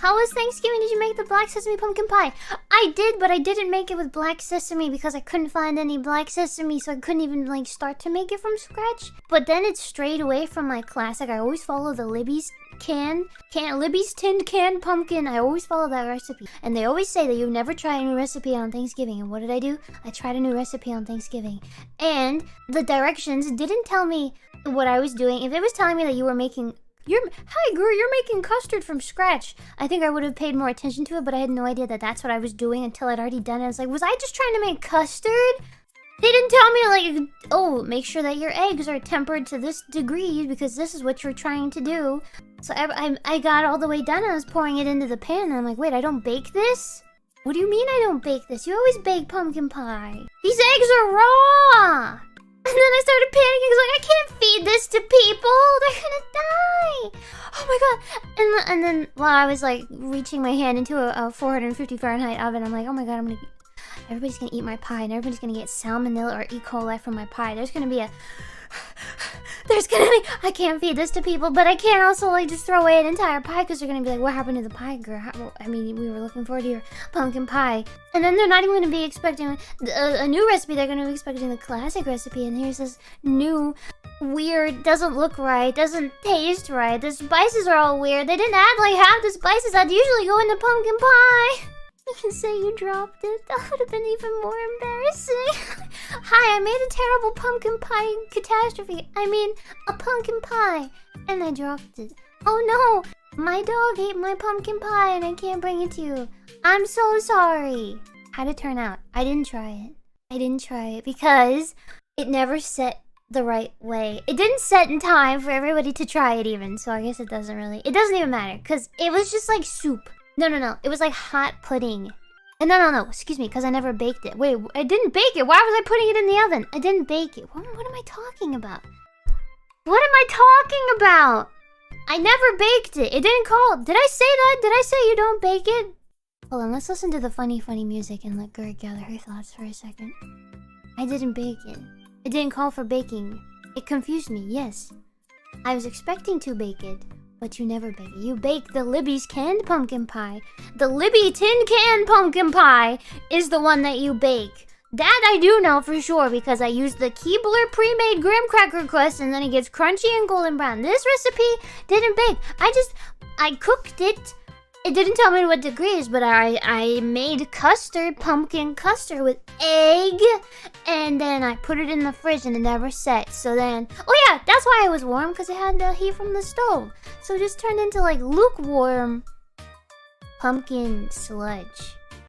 How was Thanksgiving? Did you make the black sesame pumpkin pie? I did, but I didn't make it with black sesame because I couldn't find any black sesame, so I couldn't even like start to make it from scratch. But then it strayed away from my classic. I always follow the Libby's Libby's tinned canned pumpkin. I always follow that recipe. And they always say that you never try a new recipe on Thanksgiving. And what did I do? I tried a new recipe on Thanksgiving. And the directions didn't tell me what I was doing. If it was telling me that you were making... Hi, Gawr, you're making custard from scratch, I think I would have paid more attention to it, but I had no idea that that's what I was doing until I'd already done it. I was like, was I just trying to make custard? They didn't tell me, like, oh, make sure that your eggs are tempered to this degree because this is what you're trying to do. So I got all the way done. I was pouring it into the pan, and I'm like, wait, I don't bake this? What do you mean I don't bake this? You always bake pumpkin pie. These eggs are raw! And then I started panicking because like, I can't feed this to people. They're gonna die. Oh my god. And then while I was like reaching my hand into a 450 Fahrenheit oven, I'm like, oh my god, everybody's gonna eat my pie and everybody's gonna get salmonella or E. coli from my pie. I can't feed this to people, but I can't also like just throw away an entire pie because they're gonna be like, what happened to the pie, girl? I mean, we were looking forward to your pumpkin pie. And then they're not even gonna be expecting a new recipe. They're gonna be expecting the classic recipe, and here's this new, weird, doesn't look right, doesn't taste right. The spices are all weird. They didn't add like half the spices that usually go into pumpkin pie. You can say you dropped it. That would have been even more embarrassing. Hi, I made a terrible pumpkin pie catastrophe. I mean, a pumpkin pie. And I dropped it. Oh no! My dog ate my pumpkin pie and I can't bring it to you. I'm so sorry. How'd it turn out? I didn't try it. I didn't try it because it never set the right way. It didn't set in time for everybody to try it even. So I guess it doesn't even matter. Because it was just like soup. No. It was like hot pudding. And no. Excuse me, because I never baked it. Wait, I didn't bake it. Why was I putting it in the oven? I didn't bake it. What am I talking about? What am I talking about? I never baked it. It didn't call. Did I say that? Did I say you don't bake it? Hold on, let's listen to the funny music and let Gawr gather her thoughts for a second. I didn't bake it. It didn't call for baking. It confused me, yes. I was expecting to bake it. But you never bake it. You bake the Libby's canned pumpkin pie. The Libby tin can pumpkin pie is the one that you bake. That I do know for sure because I used the Keebler pre-made graham cracker crust and then it gets crunchy and golden brown. This recipe didn't bake. I cooked it. It didn't tell me what degrees, but I made custard, pumpkin custard with egg, and then I put it in the fridge and it never set. So then, oh yeah, that's why it was warm, because it had the heat from the stove. So it just turned into like lukewarm pumpkin sludge.